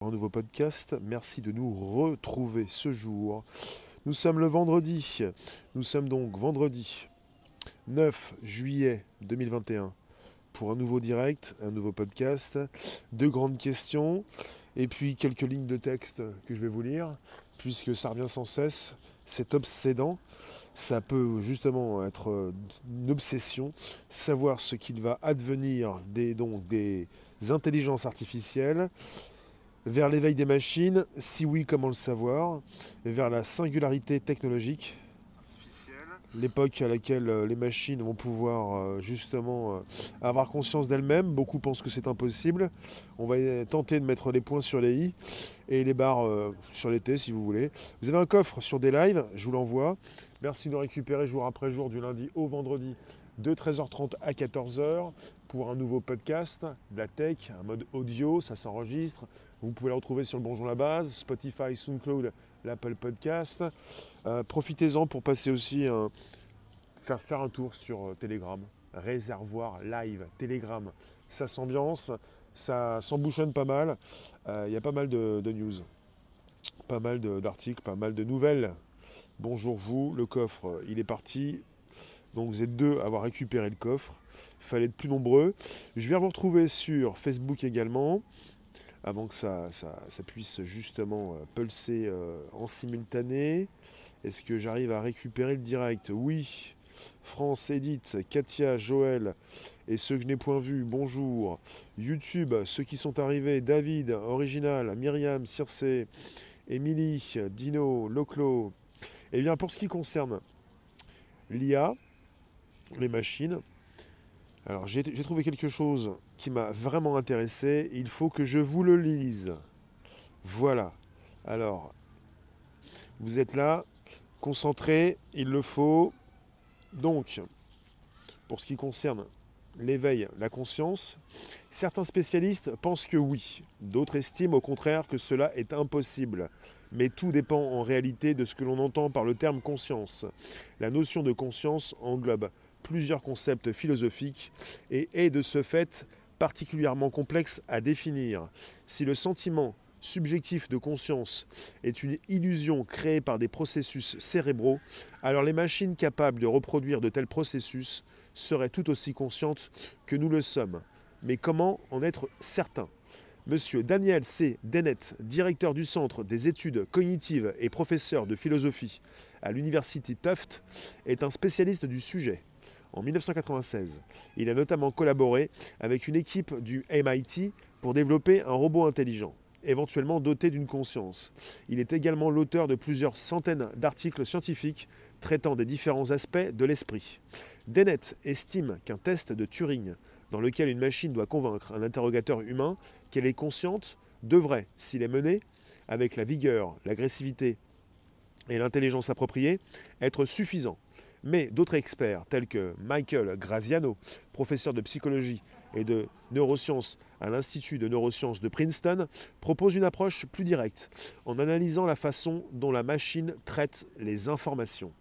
pour un nouveau podcast. Merci de nous retrouver ce jour. Nous sommes le vendredi. Nous sommes donc vendredi 9 juillet 2021 pour un nouveau direct, un nouveau podcast. Deux grandes questions et puis quelques lignes de texte que je vais vous lire puisque ça revient sans cesse. C'est obsédant. Ça peut justement être une obsession, savoir ce qu'il va advenir des intelligences artificielles, vers l'éveil des machines, si oui, comment le savoir, vers la singularité technologique, l'époque à laquelle les machines vont pouvoir justement avoir conscience d'elles-mêmes. Beaucoup pensent que c'est impossible. On va tenter de mettre les points sur les i et les barres sur les t si vous voulez. Vous avez un coffre sur des lives, je vous l'envoie. Merci de le récupérer jour après jour du lundi au vendredi de 13h30 à 14h pour un nouveau podcast de la tech, un mode audio, ça s'enregistre. Vous pouvez le retrouver sur le Bonjour la Base, Spotify, SoundCloud, l'Apple Podcast. Profitez-en pour passer aussi faire un tour sur Telegram, réservoir live, Telegram. Ça s'ambiance, ça s'embouchonne pas mal. Il y a pas mal de news, pas mal d'articles, pas mal de nouvelles. Bonjour vous, le coffre, il est parti. Donc vous êtes deux à avoir récupéré le coffre. Il fallait être plus nombreux. Je vais vous retrouver sur Facebook également, avant que ça puisse justement pulser en simultané. Est-ce que j'arrive à récupérer le direct? Oui. France, Edith, Katia, Joël et ceux que je n'ai point vus, bonjour. YouTube, ceux qui sont arrivés, David, Original, Myriam, Circe, Émilie, Dino, Loclo. Eh bien pour ce qui concerne l'IA, les machines, alors j'ai trouvé quelque chose qui m'a vraiment intéressé. Il faut que je vous le lise. Voilà. Alors, vous êtes là, concentrés, il le faut. Donc, pour ce qui concerne l'éveil, la conscience, certains spécialistes pensent que oui. D'autres estiment au contraire que cela est impossible. Mais tout dépend en réalité de ce que l'on entend par le terme conscience. La notion de conscience englobe plusieurs concepts philosophiques et est de ce fait particulièrement complexe à définir. Si le sentiment subjectif de conscience est une illusion créée par des processus cérébraux, alors les machines capables de reproduire de tels processus seraient tout aussi conscientes que nous le sommes. Mais comment en être certain ? Monsieur Daniel C. Dennett, directeur du Centre des études cognitives et professeur de philosophie à l'université Tufts, est un spécialiste du sujet. En 1996, il a notamment collaboré avec une équipe du MIT pour développer un robot intelligent, éventuellement doté d'une conscience. Il est également l'auteur de plusieurs centaines d'articles scientifiques traitant des différents aspects de l'esprit. Dennett estime qu'un test de Turing, dans lequel une machine doit convaincre un interrogateur humain qu'elle est consciente, devrait, s'il est mené, avec la vigueur, l'agressivité et l'intelligence appropriée, être suffisant. Mais d'autres experts, tels que Michael Graziano, professeur de psychologie et de neurosciences à l'Institut de neurosciences de Princeton, proposent une approche plus directe, en analysant la façon dont la machine traite les informations.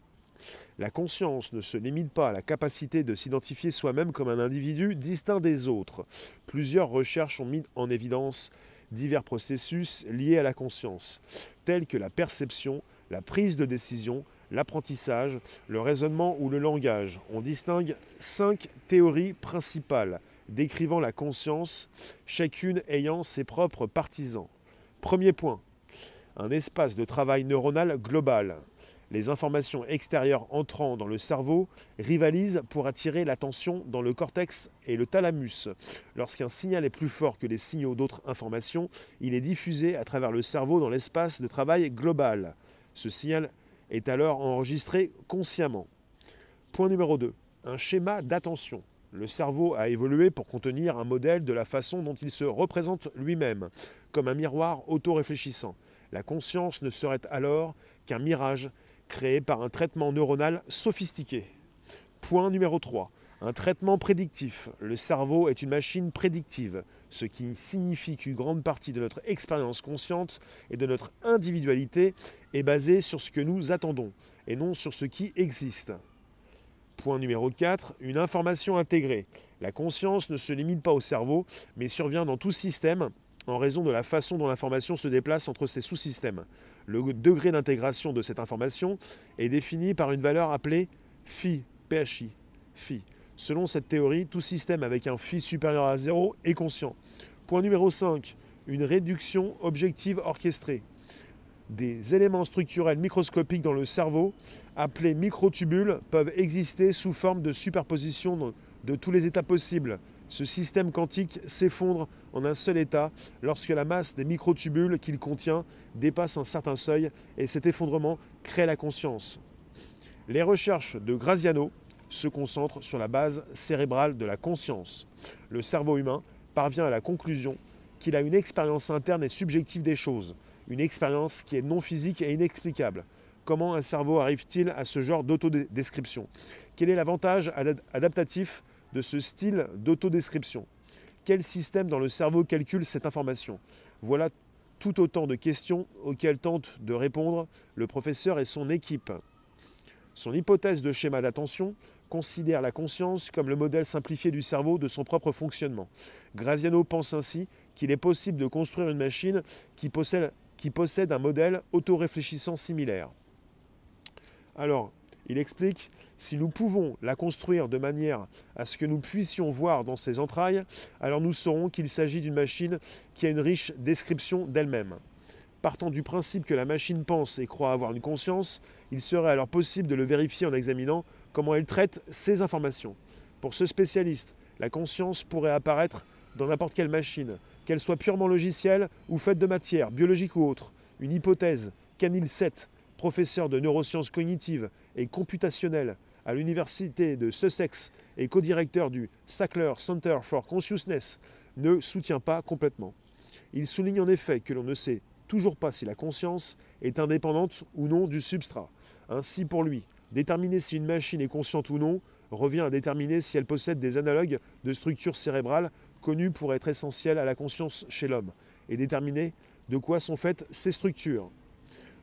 La conscience ne se limite pas à la capacité de s'identifier soi-même comme un individu distinct des autres. Plusieurs recherches ont mis en évidence divers processus liés à la conscience, tels que la perception, la prise de décision, l'apprentissage, le raisonnement ou le langage. On distingue 5 théories principales décrivant la conscience, chacune ayant ses propres partisans. Premier point, un espace de travail neuronal global. Les informations extérieures entrant dans le cerveau rivalisent pour attirer l'attention dans le cortex et le thalamus. Lorsqu'un signal est plus fort que les signaux d'autres informations, il est diffusé à travers le cerveau dans l'espace de travail global. Ce signal est alors enregistré consciemment. Point numéro 2. Un schéma d'attention. Le cerveau a évolué pour contenir un modèle de la façon dont il se représente lui-même, comme un miroir auto-réfléchissant. La conscience ne serait alors qu'un mirage créé par un traitement neuronal sophistiqué. Point numéro 3. Un traitement prédictif. Le cerveau est une machine prédictive, ce qui signifie qu'une grande partie de notre expérience consciente et de notre individualité est basée sur ce que nous attendons, et non sur ce qui existe. Point numéro 4, une information intégrée. La conscience ne se limite pas au cerveau, mais survient dans tout système en raison de la façon dont l'information se déplace entre ces sous-systèmes. Le degré d'intégration de cette information est défini par une valeur appelée phi, phi, phi. Selon cette théorie, tout système avec un phi supérieur à 0 est conscient. Point numéro 5. Une réduction objective orchestrée. Des éléments structurels microscopiques dans le cerveau, appelés microtubules, peuvent exister sous forme de superposition de tous les états possibles. Ce système quantique s'effondre en un seul état lorsque la masse des microtubules qu'il contient dépasse un certain seuil et cet effondrement crée la conscience. Les recherches de Graziano se concentrent sur la base cérébrale de la conscience. Le cerveau humain parvient à la conclusion qu'il a une expérience interne et subjective des choses, une expérience qui est non physique et inexplicable. Comment un cerveau arrive-t-il à ce genre d'autodescription? Quel est l'avantage adaptatif de ce style d'autodescription? Quel système dans le cerveau calcule cette information? Voilà tout autant de questions auxquelles tente de répondre le professeur et son équipe. Son hypothèse de schéma d'attention considère la conscience comme le modèle simplifié du cerveau de son propre fonctionnement. Graziano pense ainsi qu'il est possible de construire une machine qui possède un modèle autoréfléchissant similaire. Alors, il explique, si nous pouvons la construire de manière à ce que nous puissions voir dans ses entrailles, alors nous saurons qu'il s'agit d'une machine qui a une riche description d'elle-même. Partant du principe que la machine pense et croit avoir une conscience, il serait alors possible de le vérifier en examinant comment elle traite ces informations. Pour ce spécialiste, la conscience pourrait apparaître dans n'importe quelle machine, qu'elle soit purement logicielle ou faite de matière, biologique ou autre. Une hypothèse qu'Anil Seth, professeur de neurosciences cognitives et computationnelles à l'université de Sussex et co-directeur du Sackler Center for Consciousness, ne soutient pas complètement. Il souligne en effet que l'on ne sait toujours pas si la conscience est indépendante ou non du substrat. Ainsi, pour lui, déterminer si une machine est consciente ou non revient à déterminer si elle possède des analogues de structures cérébrales connues pour être essentielles à la conscience chez l'homme, et déterminer de quoi sont faites ces structures.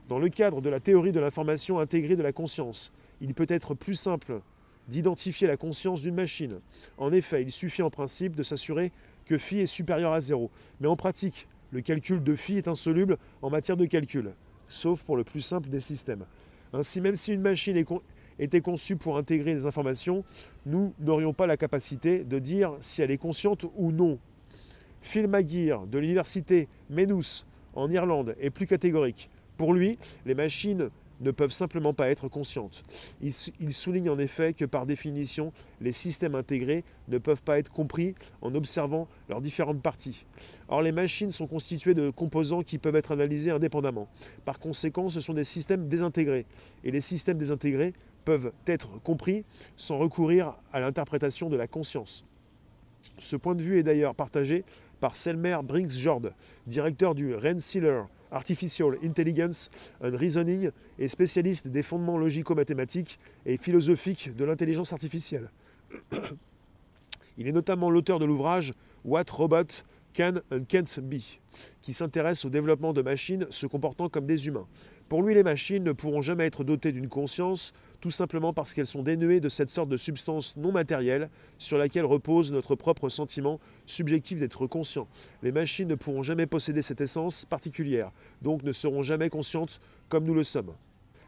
Dans le cadre de la théorie de l'information intégrée de la conscience, il peut être plus simple d'identifier la conscience d'une machine. En effet, il suffit en principe de s'assurer que phi est supérieur à 0, mais en pratique, le calcul de phi est insoluble en matière de calcul, sauf pour le plus simple des systèmes. Ainsi, même si une machine était conçue pour intégrer des informations, nous n'aurions pas la capacité de dire si elle est consciente ou non. Phil McGeer, de l'université Maynooth, en Irlande, est plus catégorique. Pour lui, les machines ne peuvent simplement pas être conscientes. Il souligne en effet que par définition, les systèmes intégrés ne peuvent pas être compris en observant leurs différentes parties. Or, les machines sont constituées de composants qui peuvent être analysés indépendamment. Par conséquent, ce sont des systèmes désintégrés. Et les systèmes désintégrés peuvent être compris sans recourir à l'interprétation de la conscience. Ce point de vue est d'ailleurs partagé par Selmer Briggs-Jord, directeur du Rensselaer Artificial Intelligence and Reasoning et spécialiste des fondements logico-mathématiques et philosophiques de l'intelligence artificielle. Il est notamment l'auteur de l'ouvrage What Robot Can and Can't Be, qui s'intéresse au développement de machines se comportant comme des humains. Pour lui, les machines ne pourront jamais être dotées d'une conscience, tout simplement parce qu'elles sont dénuées de cette sorte de substance non matérielle sur laquelle repose notre propre sentiment subjectif d'être conscient. Les machines ne pourront jamais posséder cette essence particulière, donc ne seront jamais conscientes comme nous le sommes.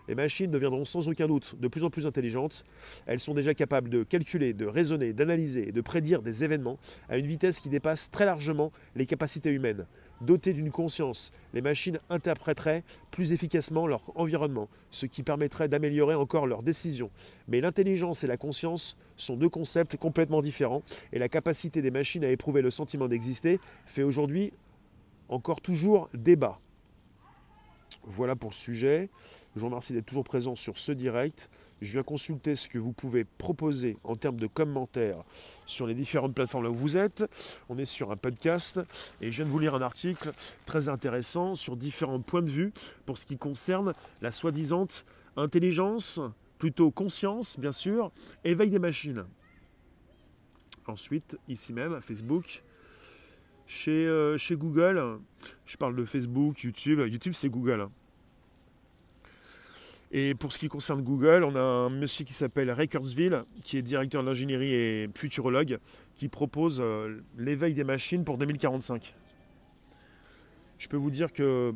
Les machines deviendront sans aucun doute de plus en plus intelligentes. Elles sont déjà capables de calculer, de raisonner, d'analyser et de prédire des événements à une vitesse qui dépasse très largement les capacités humaines. Dotées d'une conscience, les machines interpréteraient plus efficacement leur environnement, ce qui permettrait d'améliorer encore leurs décisions. Mais l'intelligence et la conscience sont deux concepts complètement différents et la capacité des machines à éprouver le sentiment d'exister fait aujourd'hui encore toujours débat. Voilà pour le sujet. Je vous remercie d'être toujours présent sur ce direct. Je viens consulter ce que vous pouvez proposer en termes de commentaires sur les différentes plateformes là où vous êtes. On est sur un podcast et je viens de vous lire un article très intéressant sur différents points de vue pour ce qui concerne la soi-disant intelligence, plutôt conscience bien sûr, éveil des machines. Ensuite, ici même à Facebook, chez Google, je parle de Facebook, YouTube c'est Google. Et pour ce qui concerne Google, on a un monsieur qui s'appelle Ray Kurzweil, qui est directeur d'ingénierie et futurologue, qui propose l'éveil des machines pour 2045. Je peux vous dire que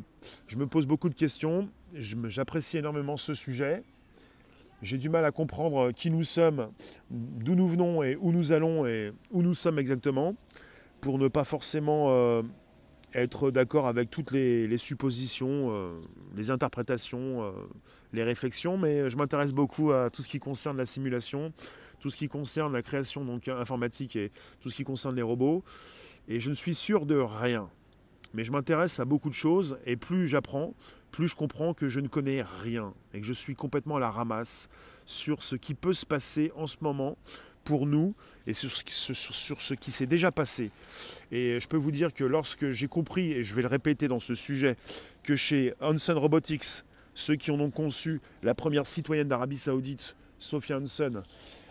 je me pose beaucoup de questions, j'apprécie énormément ce sujet. J'ai du mal à comprendre qui nous sommes, d'où nous venons et où nous allons et où nous sommes exactement, pour ne pas forcément être d'accord avec toutes les suppositions, les interprétations, les réflexions, mais je m'intéresse beaucoup à tout ce qui concerne la simulation, tout ce qui concerne la création donc, informatique et tout ce qui concerne les robots, et je ne suis sûr de rien. Mais je m'intéresse à beaucoup de choses, et plus j'apprends, plus je comprends que je ne connais rien, et que je suis complètement à la ramasse sur ce qui peut se passer en ce moment pour nous, et sur ce qui s'est déjà passé. Et je peux vous dire que lorsque j'ai compris, et je vais le répéter dans ce sujet, que chez Hanson Robotics, ceux qui ont donc conçu la première citoyenne d'Arabie Saoudite, Sophia Hanson,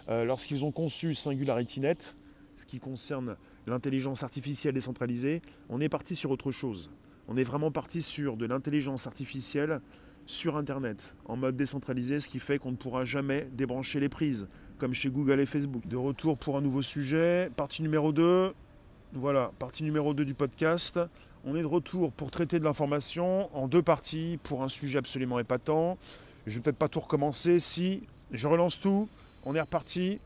lorsqu'ils ont conçu SingularityNet, ce qui concerne l'intelligence artificielle décentralisée, on est parti sur autre chose. On est vraiment parti sur de l'intelligence artificielle sur Internet, en mode décentralisé, ce qui fait qu'on ne pourra jamais débrancher les prises, comme chez Google et Facebook. De retour pour un nouveau sujet, partie numéro 2. Voilà, partie numéro 2 du podcast. On est de retour pour traiter de l'information en 2 parties pour un sujet absolument épatant. Je ne vais peut-être pas tout recommencer. Si, je relance tout. On est reparti.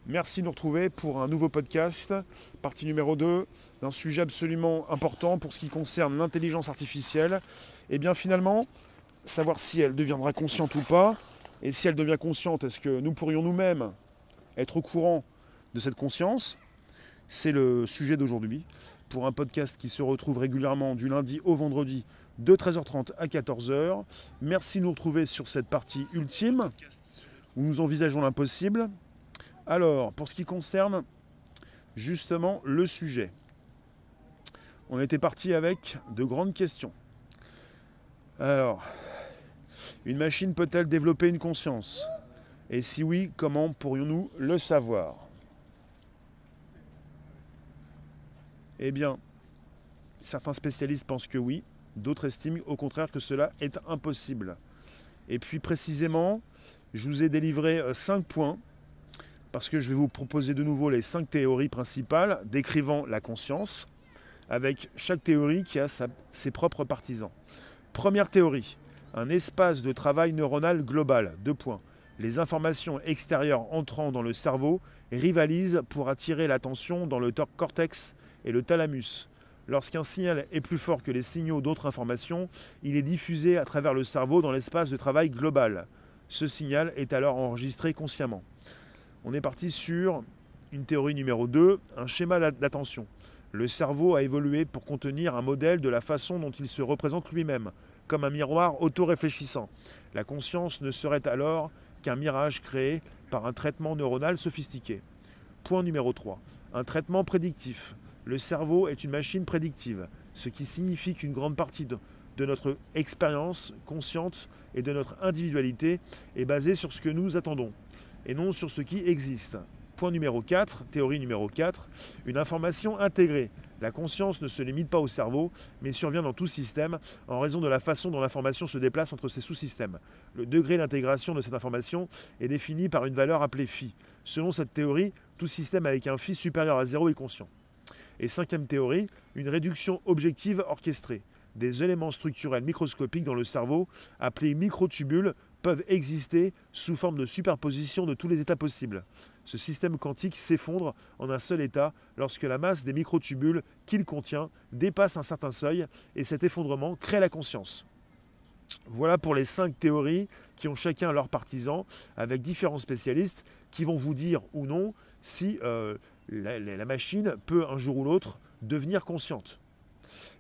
Merci de nous retrouver pour un nouveau podcast, partie numéro 2, d'un sujet absolument important pour ce qui concerne l'intelligence artificielle. Et bien finalement, savoir si elle deviendra consciente ou pas, et si elle devient consciente, est-ce que nous pourrions nous-mêmes être au courant de cette conscience? C'est le sujet d'aujourd'hui, pour un podcast qui se retrouve régulièrement du lundi au vendredi de 13h30 à 14h. Merci de nous retrouver sur cette partie ultime, où nous envisageons l'impossible. Alors, pour ce qui concerne justement le sujet, on était parti avec de grandes questions. Alors, une machine peut-elle développer une conscience? Et si oui, comment pourrions-nous le savoir? Eh bien, certains spécialistes pensent que oui, d'autres estiment au contraire que cela est impossible. Et puis précisément, je vous ai délivré 5 points, parce que je vais vous proposer de nouveau les 5 théories principales décrivant la conscience, avec chaque théorie qui a ses propres partisans. Première théorie, un espace de travail neuronal global. 2 points. Les informations extérieures entrant dans le cerveau rivalisent pour attirer l'attention dans le cortex et le thalamus. Lorsqu'un signal est plus fort que les signaux d'autres informations, il est diffusé à travers le cerveau dans l'espace de travail global. Ce signal est alors enregistré consciemment. On est parti sur une théorie numéro 2, un schéma d'attention. Le cerveau a évolué pour contenir un modèle de la façon dont il se représente lui-même, comme un miroir auto-réfléchissant. La conscience ne serait alors qu'un mirage créé par un traitement neuronal sophistiqué. Point numéro 3, un traitement prédictif. Le cerveau est une machine prédictive, ce qui signifie qu'une grande partie de notre expérience consciente et de notre individualité est basée sur ce que nous attendons, et non sur ce qui existe. Point numéro 4, théorie numéro 4, une information intégrée. La conscience ne se limite pas au cerveau, mais survient dans tout système en raison de la façon dont l'information se déplace entre ces sous-systèmes. Le degré d'intégration de cette information est défini par une valeur appelée phi. Selon cette théorie, tout système avec un phi supérieur à 0 est conscient. Et 5e théorie, une réduction objective orchestrée. Des éléments structurels microscopiques dans le cerveau, appelés microtubules, peuvent exister sous forme de superposition de tous les états possibles. Ce système quantique s'effondre en un seul état lorsque la masse des microtubules qu'il contient dépasse un certain seuil, et cet effondrement crée la conscience. Voilà pour les 5 théories qui ont chacun leurs partisans, avec différents spécialistes qui vont vous dire ou non si la machine peut un jour ou l'autre devenir consciente.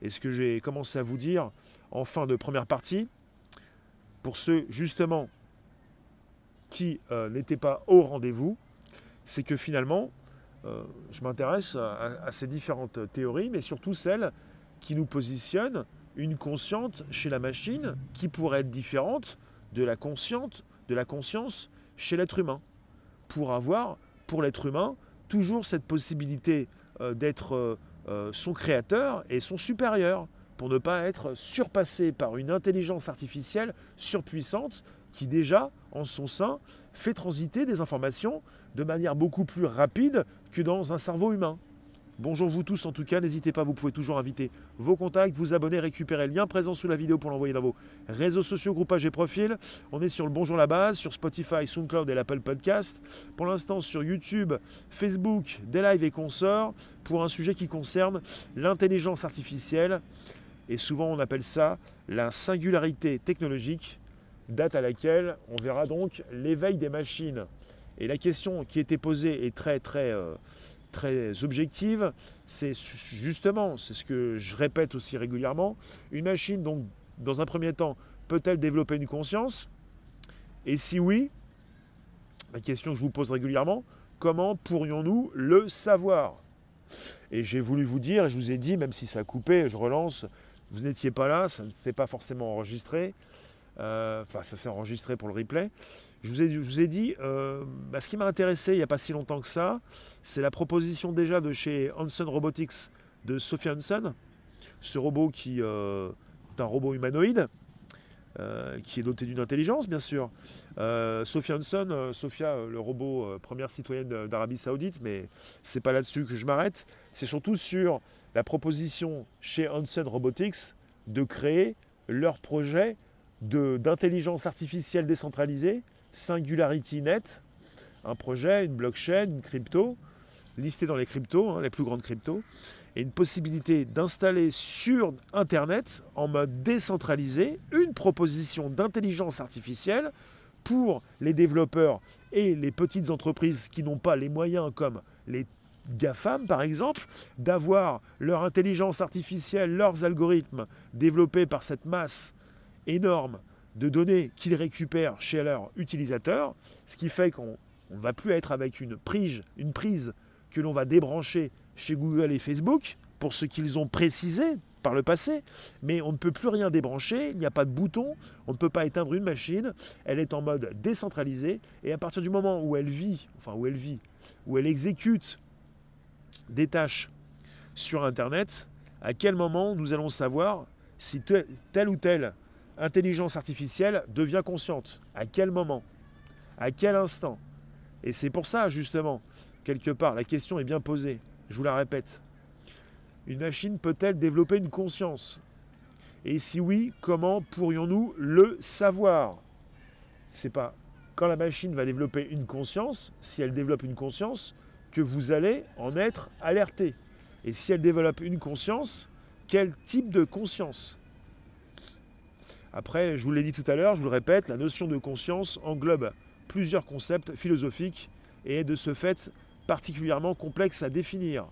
Et ce que j'ai commencé à vous dire en fin de première partie, pour ceux justement qui n'étaient pas au rendez-vous, c'est que finalement, je m'intéresse à ces différentes théories, mais surtout celles qui nous positionnent une consciente chez la machine qui pourrait être différente de la conscience chez l'être humain, pour avoir, pour l'être humain, toujours cette possibilité d'être son créateur et son supérieur, pour ne pas être surpassé par une intelligence artificielle surpuissante qui déjà, en son sein, fait transiter des informations de manière beaucoup plus rapide que dans un cerveau humain. Bonjour vous tous en tout cas, n'hésitez pas, vous pouvez toujours inviter vos contacts, vous abonner, récupérer le lien présent sous la vidéo pour l'envoyer dans vos réseaux sociaux, groupages et profils. On est sur le Bonjour la base, sur Spotify, SoundCloud et l'Apple Podcast. Pour l'instant sur YouTube, Facebook, des lives et consorts pour un sujet qui concerne l'intelligence artificielle. Et souvent on appelle ça la singularité technologique, date à laquelle on verra donc l'éveil des machines. Et la question qui était posée est très objective, c'est justement, c'est ce que je répète aussi régulièrement, une machine, donc, dans un premier temps, peut-elle développer une conscience? Et si oui, la question que je vous pose régulièrement, comment pourrions-nous le savoir? Et j'ai voulu vous dire, et je vous ai dit, même si ça a coupé, je relance, vous n'étiez pas là, ça ne s'est pas forcément enregistré, ça s'est enregistré pour le replay. Je vous ai dit, ce qui m'a intéressé il n'y a pas si longtemps que ça, c'est la proposition déjà de chez Hanson Robotics de Sophia Hanson, ce robot qui est un robot humanoïde, qui est doté d'une intelligence bien sûr. Sophia Hanson, le robot première citoyenne d'Arabie Saoudite, mais c'est pas là-dessus que je m'arrête, c'est surtout sur la proposition chez Hanson Robotics de créer leur projet d'intelligence artificielle décentralisée, SingularityNet, un projet, une blockchain, une crypto, listée dans les cryptos, les plus grandes cryptos, et une possibilité d'installer sur Internet, en mode décentralisé, une proposition d'intelligence artificielle pour les développeurs et les petites entreprises qui n'ont pas les moyens, comme les GAFAM par exemple, d'avoir leur intelligence artificielle, leurs algorithmes développés par cette masse énorme de données qu'ils récupèrent chez leurs utilisateurs, ce qui fait qu'on ne va plus être avec une prise que l'on va débrancher chez Google et Facebook, pour ce qu'ils ont précisé par le passé, mais on ne peut plus rien débrancher, il n'y a pas de bouton, on ne peut pas éteindre une machine, elle est en mode décentralisé, et à partir du moment où où elle exécute des tâches sur Internet, à quel moment nous allons savoir si telle ou telle intelligence artificielle devient consciente? À quel moment? À quel instant? Et c'est pour ça, justement, quelque part, la question est bien posée. Je vous la répète. Une machine peut-elle développer une conscience? Et si oui, comment pourrions-nous le savoir? C'est pas quand la machine va développer une conscience, si elle développe une conscience, que vous allez en être alerté. Et si elle développe une conscience, quel type de conscience? Après, je vous l'ai dit tout à l'heure, je vous le répète, la notion de conscience englobe plusieurs concepts philosophiques et est de ce fait particulièrement complexe à définir.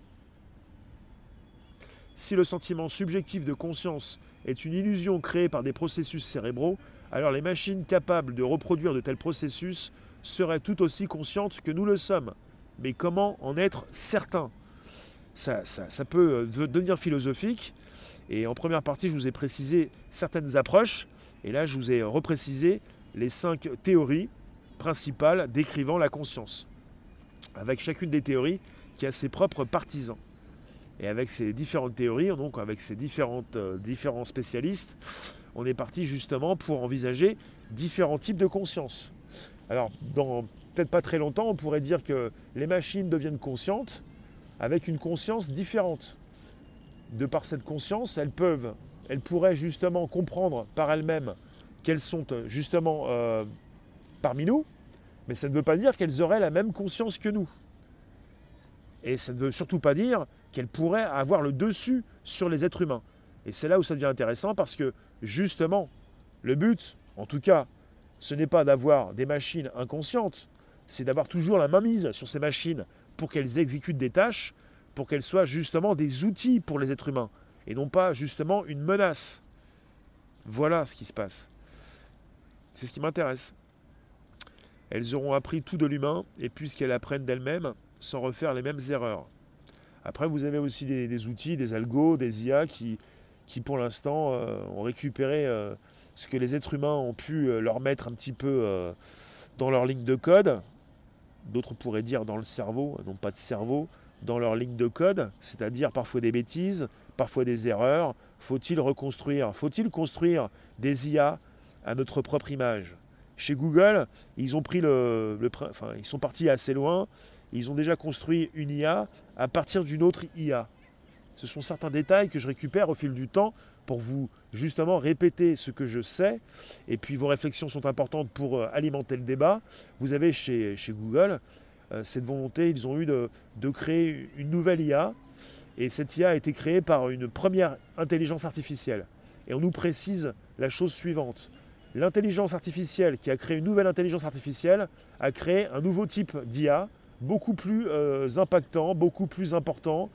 Si le sentiment subjectif de conscience est une illusion créée par des processus cérébraux, alors les machines capables de reproduire de tels processus seraient tout aussi conscientes que nous le sommes. Mais comment en être certain? Ça peut devenir philosophique. Et en première partie, je vous ai précisé certaines approches. Et là, je vous ai reprécisé les 5 théories principales décrivant la conscience. Avec chacune des théories qui a ses propres partisans. Et avec ces différentes théories, donc avec ces différents spécialistes, on est parti justement pour envisager différents types de conscience. Alors, dans peut-être pas très longtemps, on pourrait dire que les machines deviennent conscientes avec une conscience différente. De par cette conscience, elles pourraient justement comprendre par elles-mêmes qu'elles sont justement parmi nous, mais ça ne veut pas dire qu'elles auraient la même conscience que nous. Et ça ne veut surtout pas dire qu'elles pourraient avoir le dessus sur les êtres humains. Et c'est là où ça devient intéressant parce que justement, le but, en tout cas, ce n'est pas d'avoir des machines inconscientes, c'est d'avoir toujours la mainmise sur ces machines pour qu'elles exécutent des tâches, pour qu'elles soient justement des outils pour les êtres humains, et non pas justement une menace. Voilà ce qui se passe. C'est ce qui m'intéresse. Elles auront appris tout de l'humain, et puisqu'elles apprennent d'elles-mêmes, sans refaire les mêmes erreurs. Après, vous avez aussi des outils, des algos, des IA qui pour l'instant, ont récupéré ce que les êtres humains ont pu leur mettre un petit peu dans leur ligne de code. D'autres pourraient dire dans le cerveau, non pas de cerveau, dans leur ligne de code, c'est-à-dire parfois des bêtises, parfois des erreurs. Faut-il construire des IA à notre propre image? Chez Google, ils ont pris ils sont partis assez loin Ils ont déjà construit une IA à partir d'une autre IA. Ce sont certains détails que je récupère au fil du temps pour vous justement répéter ce que je sais. Et puis vos réflexions sont importantes pour alimenter le débat. Vous avez chez Google cette volonté, ils ont eu de créer une nouvelle IA. Et cette IA a été créée par une première intelligence artificielle. Et on nous précise la chose suivante. L'intelligence artificielle qui a créé une nouvelle intelligence artificielle a créé un nouveau type d'IA, beaucoup plus impactant, beaucoup plus important,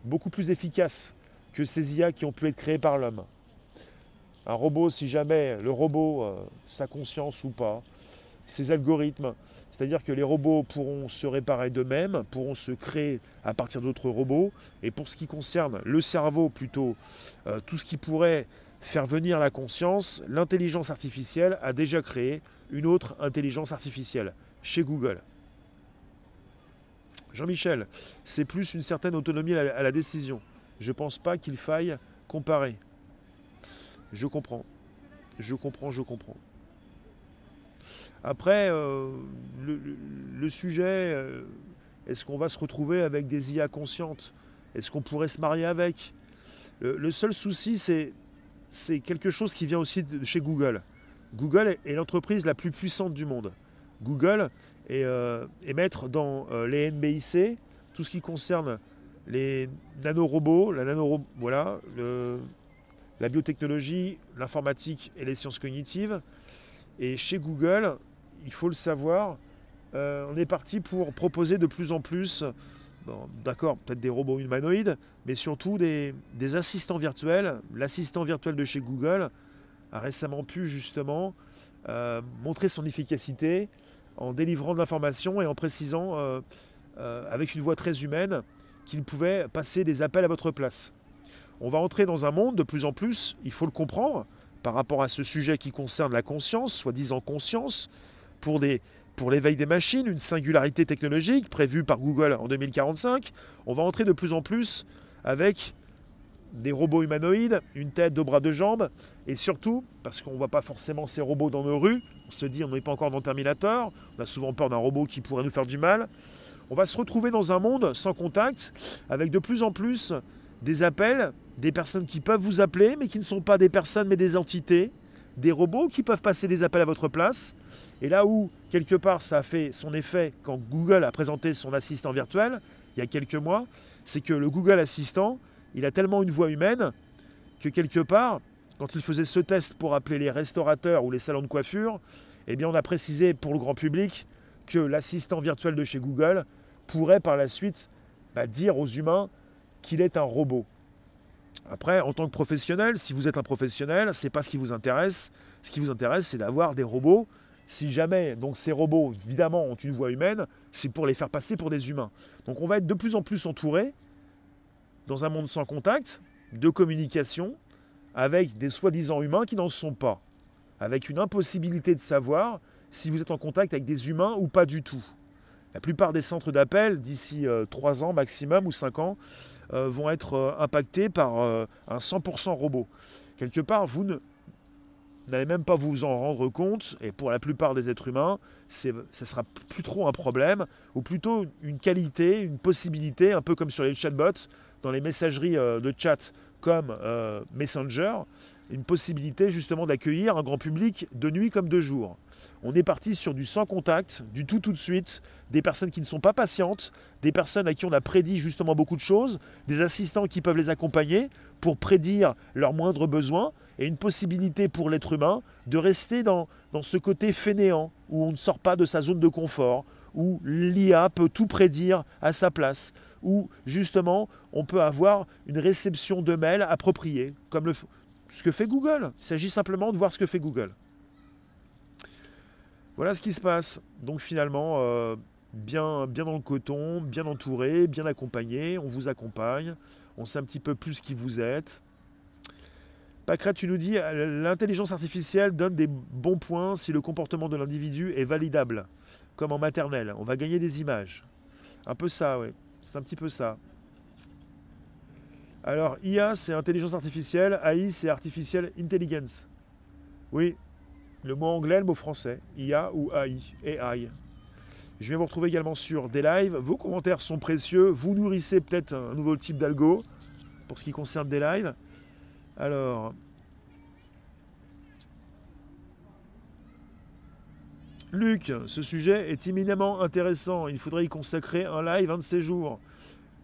beaucoup plus efficace que ces IA qui ont pu être créées par l'homme. Un robot, si jamais le robot, sa conscience ou pas, ses algorithmes, c'est-à-dire que les robots pourront se réparer d'eux-mêmes, pourront se créer à partir d'autres robots. Et pour ce qui concerne le cerveau plutôt, tout ce qui pourrait faire venir la conscience, l'intelligence artificielle a déjà créé une autre intelligence artificielle chez Google. Jean-Michel, c'est plus une certaine autonomie à la décision. Je ne pense pas qu'il faille comparer. Je comprends. Je comprends. Après, le sujet, est-ce qu'on va se retrouver avec des IA conscientes? Est-ce qu'on pourrait se marier avec? Le seul souci, c'est quelque chose qui vient aussi de chez Google. Google est l'entreprise la plus puissante du monde. Google est maître dans les NBIC, tout ce qui concerne les nanorobots, la biotechnologie, l'informatique et les sciences cognitives. Et chez Google, il faut le savoir, on est parti pour proposer de plus en plus, bon, d'accord, peut-être des robots humanoïdes, mais surtout des assistants virtuels. L'assistant virtuel de chez Google a récemment pu justement montrer son efficacité en délivrant de l'information et en précisant avec une voix très humaine qu'il pouvait passer des appels à votre place. On va entrer dans un monde de plus en plus, il faut le comprendre, par rapport à ce sujet qui concerne la conscience, soi-disant conscience, pour l'éveil des machines, une singularité technologique prévue par Google en 2045, on va entrer de plus en plus avec des robots humanoïdes, une tête, 2 bras, 2 jambes, et surtout, parce qu'on ne voit pas forcément ces robots dans nos rues, on se dit on n'est pas encore dans Terminator, on a souvent peur d'un robot qui pourrait nous faire du mal, on va se retrouver dans un monde sans contact, avec de plus en plus des appels, des personnes qui peuvent vous appeler, mais qui ne sont pas des personnes, mais des entités, des robots qui peuvent passer des appels à votre place. Et là où, quelque part, ça a fait son effet quand Google a présenté son assistant virtuel, il y a quelques mois, c'est que le Google Assistant, il a tellement une voix humaine que quelque part, quand il faisait ce test pour appeler les restaurateurs ou les salons de coiffure, eh bien on a précisé pour le grand public que l'assistant virtuel de chez Google pourrait par la suite dire aux humains qu'il est un robot. Après, en tant que professionnel, si vous êtes un professionnel, ce n'est pas ce qui vous intéresse. Ce qui vous intéresse, c'est d'avoir des robots. Si jamais donc ces robots, évidemment, ont une voix humaine, c'est pour les faire passer pour des humains. Donc on va être de plus en plus entouré, dans un monde sans contact, de communication, avec des soi-disant humains qui n'en sont pas. Avec une impossibilité de savoir si vous êtes en contact avec des humains ou pas du tout. La plupart des centres d'appel, d'ici 3 ans maximum ou 5 ans, vont être impactés par un 100% robot. Quelque part, vous n'allez même pas vous en rendre compte, et pour la plupart des êtres humains, ça ne sera plus trop un problème, ou plutôt une qualité, une possibilité, un peu comme sur les chatbots, dans les messageries de chat comme Messenger, une possibilité justement d'accueillir un grand public de nuit comme de jour. On est parti sur du sans contact, du tout de suite, des personnes qui ne sont pas patientes, des personnes à qui on a prédit justement beaucoup de choses, des assistants qui peuvent les accompagner pour prédire leurs moindres besoins, et une possibilité pour l'être humain de rester dans ce côté fainéant, où on ne sort pas de sa zone de confort, où l'IA peut tout prédire à sa place, où justement on peut avoir une réception de mails appropriée, comme ce que fait Google. Il s'agit simplement de voir ce que fait Google. Voilà ce qui se passe. Donc finalement, bien dans le coton, bien entouré, bien accompagné, on vous accompagne, on sait un petit peu plus qui vous êtes. Pacrette, tu nous dis, l'intelligence artificielle donne des bons points si le comportement de l'individu est validable, comme en maternelle. On va gagner des images. Un peu ça, oui. C'est un petit peu ça. Alors, IA, c'est intelligence artificielle. AI, c'est artificial intelligence. Oui, le mot anglais, le mot français. IA ou AI. AI. Je viens vous retrouver également sur des lives. Vos commentaires sont précieux. Vous nourrissez peut-être un nouveau type d'algo pour ce qui concerne des lives. Alors, Luc, ce sujet est éminemment intéressant. Il faudrait y consacrer un live un de ces jours.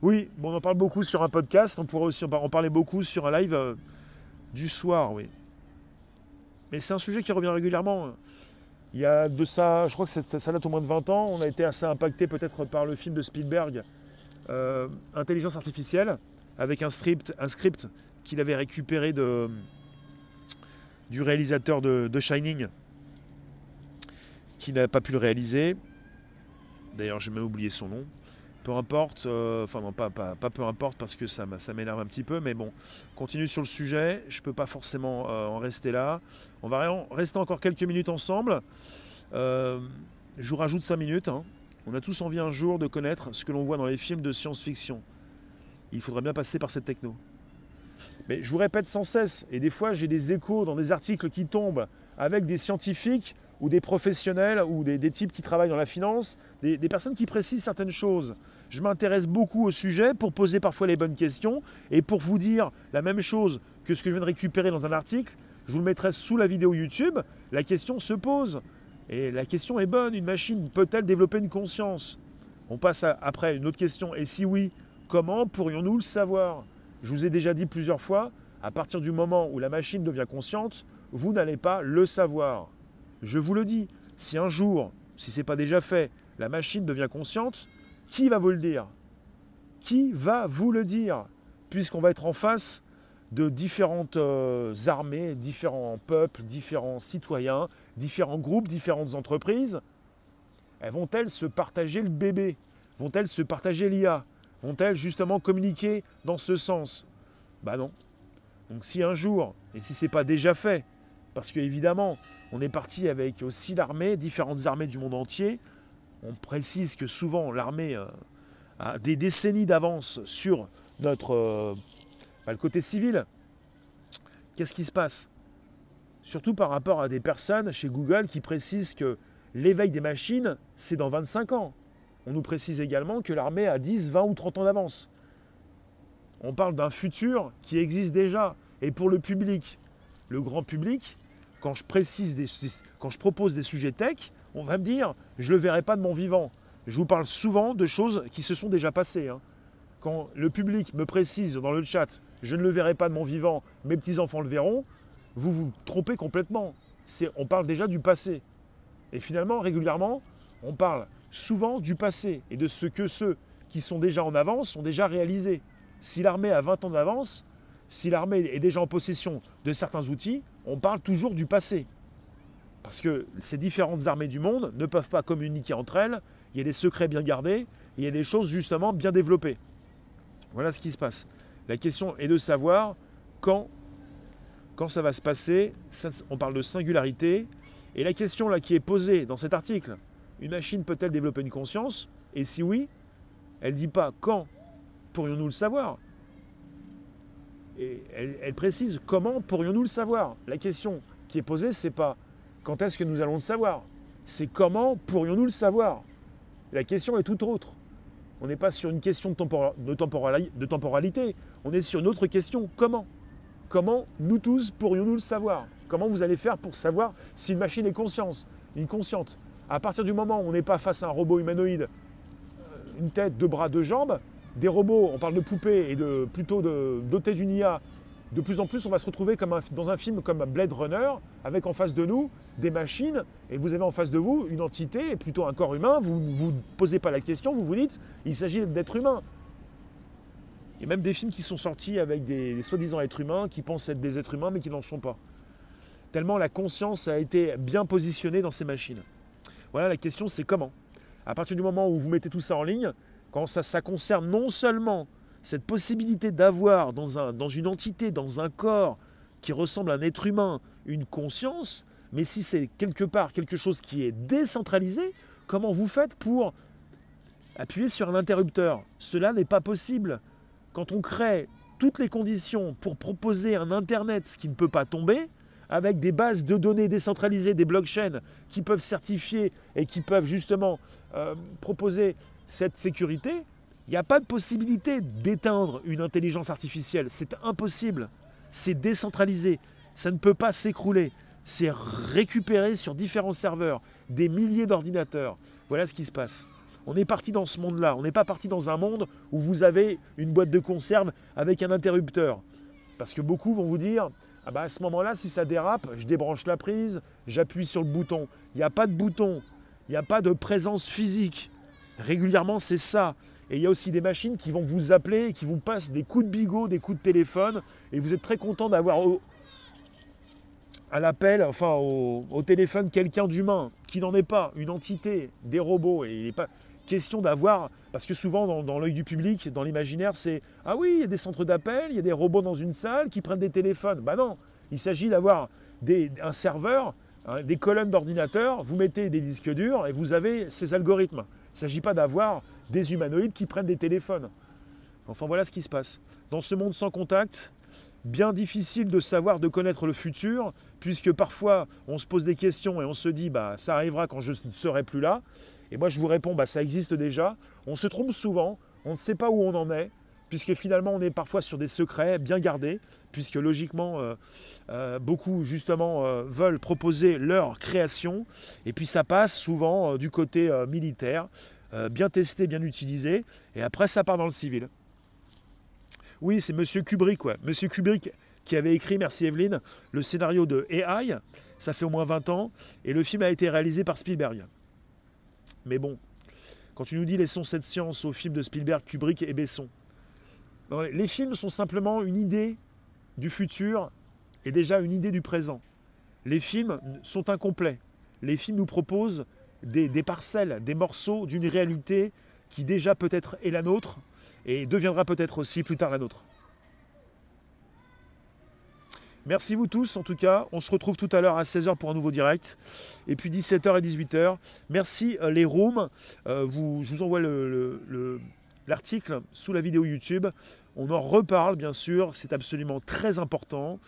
Oui, bon, on en parle beaucoup sur un podcast. On pourrait aussi en parler beaucoup sur un live du soir, oui. Mais c'est un sujet qui revient régulièrement. Il y a de ça, je crois que ça date au moins de 20 ans. On a été assez impacté peut-être par le film de Spielberg, Intelligence artificielle, avec un script qu'il avait récupéré du réalisateur de Shining, qui n'a pas pu le réaliser. D'ailleurs, j'ai même oublié son nom. Peu importe, enfin non, pas peu importe, parce que ça m'énerve un petit peu, mais bon, continue sur le sujet, je ne peux pas forcément en rester là. On va rester encore quelques minutes ensemble. Je vous rajoute 5 minutes. Hein. On a tous envie un jour de connaître ce que l'on voit dans les films de science-fiction. Il faudrait bien passer par cette techno. Mais je vous répète sans cesse, et des fois j'ai des échos dans des articles qui tombent avec des scientifiques ou des professionnels ou des types qui travaillent dans la finance, des personnes qui précisent certaines choses. Je m'intéresse beaucoup au sujet pour poser parfois les bonnes questions et pour vous dire la même chose que ce que je viens de récupérer dans un article, je vous le mettrai sous la vidéo YouTube. La question se pose. Et la question est bonne, une machine peut-elle développer une conscience? On passe après une autre question. Et si oui, comment pourrions-nous le savoir? Je vous ai déjà dit plusieurs fois, à partir du moment où la machine devient consciente, vous n'allez pas le savoir. Je vous le dis, si un jour, si ce n'est pas déjà fait, la machine devient consciente, qui va vous le dire? Qui va vous le dire? Puisqu'on va être en face de différentes armées, différents peuples, différents citoyens, différents groupes, différentes entreprises. Vont-elles se partager le bébé? Vont-elles se partager l'IA? Vont-elles justement communiquer dans ce sens? Ben non. Donc si un jour, et si ce n'est pas déjà fait, parce qu'évidemment, on est parti avec aussi l'armée, différentes armées du monde entier. On précise que souvent l'armée a des décennies d'avance sur le côté civil. Qu'est-ce qui se passe? Surtout par rapport à des personnes chez Google qui précisent que l'éveil des machines, c'est dans 25 ans. On nous précise également que l'armée a 10, 20 ou 30 ans d'avance. On parle d'un futur qui existe déjà. Et pour le public, le grand public, quand je propose des sujets tech, on va me dire « je ne le verrai pas de mon vivant ». Je vous parle souvent de choses qui se sont déjà passées. Hein. Quand le public me précise dans le chat « je ne le verrai pas de mon vivant, mes petits-enfants le verront », vous vous trompez complètement. On parle déjà du passé. Et finalement, régulièrement, on parle souvent du passé et de ce que ceux qui sont déjà en avance sont déjà réalisés. Si l'armée a 20 ans d'avance, si l'armée est déjà en possession de certains outils, on parle toujours du passé. Parce que ces différentes armées du monde ne peuvent pas communiquer entre elles, il y a des secrets bien gardés, il y a des choses justement bien développées. Voilà ce qui se passe. La question est de savoir quand ça va se passer. On parle de singularité. Et la question là qui est posée dans cet article, une machine peut-elle développer une conscience? Et si oui, elle ne dit pas quand pourrions-nous le savoir. Et elle précise comment pourrions-nous le savoir. La question qui est posée, c'est pas quand est-ce que nous allons le savoir, c'est comment pourrions-nous le savoir. La question est tout autre. On n'est pas sur une question de temporalité, on est sur une autre question, comment? Comment nous tous pourrions-nous le savoir? Comment vous allez faire pour savoir si une machine est consciente? À partir du moment où on n'est pas face à un robot humanoïde, une tête, deux bras, deux jambes, des robots, on parle de poupées et plutôt dotés d'une IA, de plus en plus on va se retrouver dans un film comme Blade Runner, avec en face de nous des machines, et vous avez en face de vous une entité, plutôt un corps humain, vous ne vous posez pas la question, vous vous dites, il s'agit d'êtres humains. Il y a même des films qui sont sortis avec des soi-disant êtres humains qui pensent être des êtres humains mais qui n'en sont pas. Tellement la conscience a été bien positionnée dans ces machines. Voilà, la question c'est comment. À partir du moment où vous mettez tout ça en ligne, quand ça concerne non seulement cette possibilité d'avoir dans une entité, dans un corps qui ressemble à un être humain, une conscience, mais si c'est quelque part quelque chose qui est décentralisé, comment vous faites pour appuyer sur un interrupteur? Cela n'est pas possible. Quand on crée toutes les conditions pour proposer un Internet qui ne peut pas tomber, avec des bases de données décentralisées, des blockchains qui peuvent certifier et qui peuvent justement proposer cette sécurité, il n'y a pas de possibilité d'éteindre une intelligence artificielle. C'est impossible. C'est décentralisé. Ça ne peut pas s'écrouler. C'est récupéré sur différents serveurs, des milliers d'ordinateurs. Voilà ce qui se passe. On est parti dans ce monde-là. On n'est pas parti dans un monde où vous avez une boîte de conserve avec un interrupteur. Parce que beaucoup vont vous dire, ah bah à ce moment-là, si ça dérape, je débranche la prise, j'appuie sur le bouton. Il n'y a pas de bouton, il n'y a pas de présence physique. Régulièrement, c'est ça. Et il y a aussi des machines qui vont vous appeler, qui vous passent des coups de bigot, des coups de téléphone, et vous êtes très content d'avoir à l'appel, enfin au téléphone, quelqu'un d'humain, qui n'en est pas, une entité, des robots. Et il n'est pas question d'avoir, parce que souvent dans l'œil du public, dans l'imaginaire, c'est « Ah oui, il y a des centres d'appel, il y a des robots dans une salle qui prennent des téléphones. » Ben non, il s'agit d'avoir un serveur, des colonnes d'ordinateurs, vous mettez des disques durs et vous avez ces algorithmes. Il ne s'agit pas d'avoir des humanoïdes qui prennent des téléphones. Enfin voilà ce qui se passe. Dans ce monde sans contact, bien difficile de savoir, de connaître le futur, puisque parfois on se pose des questions et on se dit bah ça arrivera quand je ne serai plus là. Et moi je vous réponds bah ça existe déjà. On se trompe souvent, on ne sait pas où on en est, puisque finalement on est parfois sur des secrets bien gardés, puisque logiquement beaucoup justement veulent proposer leur création, et puis ça passe souvent du côté militaire, bien testé, bien utilisé, et après ça part dans le civil. Oui, c'est Monsieur Kubrick, ouais. Monsieur Kubrick qui avait écrit, merci Evelyne, le scénario de AI, ça fait au moins 20 ans, et le film a été réalisé par Spielberg. Mais bon, quand tu nous dis laissons cette science au film de Spielberg, Kubrick et Besson, les films sont simplement une idée du futur et déjà une idée du présent. Les films sont incomplets. Les films nous proposent des parcelles, des morceaux d'une réalité qui déjà peut-être est la nôtre et deviendra peut-être aussi plus tard la nôtre. Merci vous tous en tout cas. On se retrouve tout à l'heure à 16h pour un nouveau direct. Et puis 17h et 18h. Merci les rooms. Je vous envoie l'article sous la vidéo YouTube. On en reparle bien sûr. C'est absolument très important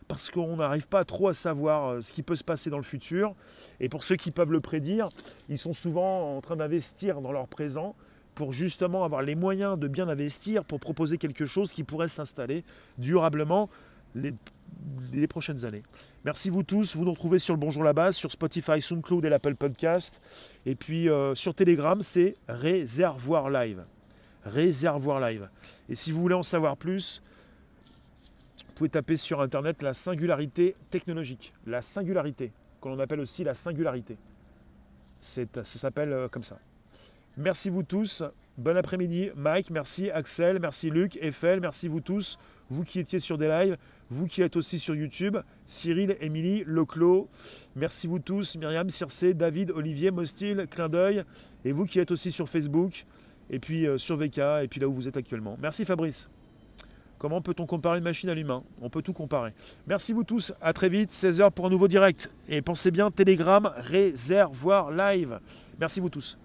parce qu'on n'arrive pas trop à savoir ce qui peut se passer dans le futur. Et pour ceux qui peuvent le prédire, ils sont souvent en train d'investir dans leur présent pour justement avoir les moyens de bien investir pour proposer quelque chose qui pourrait s'installer durablement les prochaines années. Merci vous tous, vous nous retrouvez sur le Bonjour la Base, sur Spotify, SoundCloud et l'Apple Podcast. Et puis sur Telegram, c'est Réservoir Live. Réservoir Live. Et si vous voulez en savoir plus, vous pouvez taper sur Internet la singularité technologique. La singularité, que l'on appelle aussi la singularité. Ça s'appelle comme ça. Merci vous tous. Bon après-midi. Mike, merci. Axel, merci Luc, Eiffel, merci vous tous. Vous qui étiez sur des lives, vous qui êtes aussi sur YouTube, Cyril, Émilie, Leclos, merci vous tous, Myriam, Circe, David, Olivier, Mostil, Clin d'œil, et vous qui êtes aussi sur Facebook, et puis sur VK, et puis là où vous êtes actuellement. Merci Fabrice. Comment peut-on comparer une machine à l'humain? On peut tout comparer. Merci vous tous, à très vite, 16h pour un nouveau direct. Et pensez bien, Telegram, Réservoir Live. Merci vous tous.